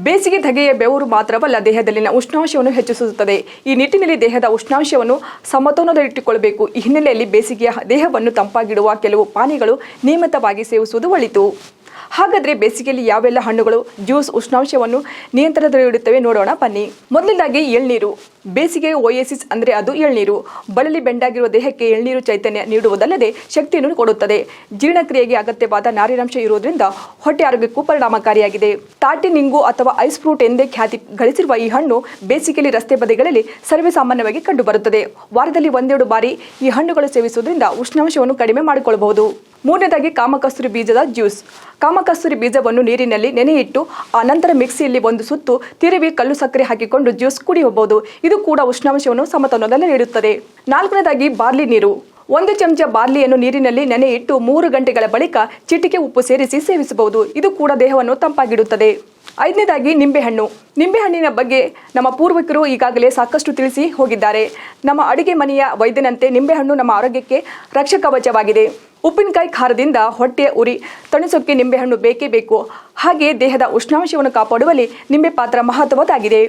ಬೇಸಿಗೆ ಧಗೆಯ ಬೆವರು ಮಾತ್ರವಲ್ಲ ದೇಹದಲ್ಲಿನ ಉಷ್ಣಾಂಶವನ್ನು ಹೆಚ್ಚಿಸುತ್ತದೆ. ಈ ನಿಟ್ಟಿನಲ್ಲಿ ದೇಹದ ಉಷ್ಣಾಂಶವನ್ನು ಸಮತೋಲನದಲ್ಲಿಟ್ಟುಕೊಳ್ಳಬೇಕು. ಈ ಹಿನ್ನೆಲೆಯಲ್ಲಿ ಬೇಸಿಗೆಯ ದೇಹವನ್ನು ತಂಪಾಗಿಡುವ ಕೆಲವು ಪಾನೀಯಗಳು ನಿಯಮಿತವಾಗಿ ಸೇವಿಸುವುದು ಒಳಿತು. ಹಾಗಾದರೆ ಬೇಸಿಗೆಯಲ್ಲಿ ಯಾವೆಲ್ಲ ಹಣ್ಣುಗಳು ಜ್ಯೂಸ್ ಉಷ್ಣಾಂಶವನ್ನು ನಿಯಂತ್ರಣದಲ್ಲಿಡುತ್ತವೆ ನೋಡೋಣ ಬನ್ನಿ. ಮೊದಲನೇದಾಗಿ ಎಳ್ನೀರು. ಬೇಸಿಗೆ ಓಯಸಿಸ್ ಅಂದರೆ ಅದು ಎಳ್ನೀರು. ಬಳಲಿ ಬೆಂಡಾಗಿರುವ ದೇಹಕ್ಕೆ ಎಳ್ನೀರು ಚೈತನ್ಯ ನೀಡುವುದಲ್ಲದೆ ಶಕ್ತಿಯನ್ನು ಕೊಡುತ್ತದೆ. ಜೀರ್ಣಕ್ರಿಯೆಗೆ ಅಗತ್ಯವಾದ ನಾರಿನಾಂಶ ಇರುವುದರಿಂದ ಹೊಟ್ಟೆ ಆರೋಗ್ಯಕ್ಕೂ ಪರಿಣಾಮಕಾರಿಯಾಗಿದೆ. ತಾಟಿ ನಿಂಗು ಅಥವಾ ಐಸ್ ಫ್ರೂಟ್ ಎಂದೇ ಖ್ಯಾತಿ ಗಳಿಸಿರುವ ಈ ಹಣ್ಣು ಬೇಸಿಗೆಯಲ್ಲಿ ರಸ್ತೆ ಬದಿಗಳಲ್ಲಿ ಸರ್ವೇ ಸಾಮಾನ್ಯವಾಗಿ ಕಂಡುಬರುತ್ತದೆ. ವಾರದಲ್ಲಿ ಒಂದೆರಡು ಬಾರಿ ಈ ಹಣ್ಣುಗಳು ಸೇವಿಸುವುದರಿಂದ ಉಷ್ಣಾಂಶವನ್ನು ಕಡಿಮೆ ಮಾಡಿಕೊಳ್ಳಬಹುದು. ಮೂರನೇದಾಗಿ ಕಾಮಕಸ್ತೂರಿ ಬೀಜದ ಜ್ಯೂಸ್. ಕಾಮಕಸ್ತೂರಿ ಬೀಜವನ್ನು ನೀರಿನಲ್ಲಿ ನೆನೆಯಿಟ್ಟು ಆ ನಂತರ ಮಿಕ್ಸಿಯಲ್ಲಿ ಒಂದು ಸುತ್ತು ತಿರುವಿ ಕಲ್ಲು ಸಕ್ಕರೆ ಹಾಕಿಕೊಂಡು ಜ್ಯೂಸ್ ಕುಡಿಯಬಹುದು. ಇದು ಕೂಡ ಉಷ್ಣಾಂಶವನ್ನು ಸಮತೋಲನದಲ್ಲಿ ನೀಡುತ್ತದೆ. ನಾಲ್ಕನೇದಾಗಿ ಬಾರ್ಲಿ ನೀರು. 1 ಚಮಚ ಬಾರ್ಲಿಯನ್ನು ನೀರಿನಲ್ಲಿ ನೆನೆಯಿಟ್ಟು 3 ಗಂಟೆಗಳ ಬಳಿಕ ಚಿಟಿಕೆ ಉಪ್ಪು ಸೇರಿಸಿ ಸೇವಿಸಬಹುದು. ಇದು ಕೂಡ ದೇಹವನ್ನು ತಂಪಾಗಿಡುತ್ತದೆ. 5ನೇದಾಗಿ ನಿಂಬೆಹಣ್ಣು. ನಿಂಬೆಹಣ್ಣಿನ ಬಗ್ಗೆ ನಮ್ಮ ಪೂರ್ವಿಕರು ಈಗಾಗಲೇ ಸಾಕಷ್ಟು ತಿಳಿಸಿ ಹೋಗಿದ್ದಾರೆ. ನಮ್ಮ ಅಡುಗೆ ಮನೆಯ ವೈದ್ಯನಂತೆ ನಿಂಬೆಹಣ್ಣು ನಮ್ಮ ಆರೋಗ್ಯಕ್ಕೆ ರಕ್ಷಕವಚವಾಗಿದೆ. ಉಪ್ಪಿನಕಾಯಿ ಖಾರದಿಂದ ಹೊಟ್ಟೆಯ ಉರಿ ತಣಿಸೋಕೆ ನಿಂಬೆಹಣ್ಣು ಬೇಕೇ ಬೇಕು. ಹಾಗೆಯೇ ದೇಹದ ಉಷ್ಣಾಂಶವನ್ನು ಕಾಪಾಡುವಲ್ಲಿ ನಿಂಬೆ ಪಾತ್ರ ಮಹತ್ವದ್ದಾಗಿದೆ.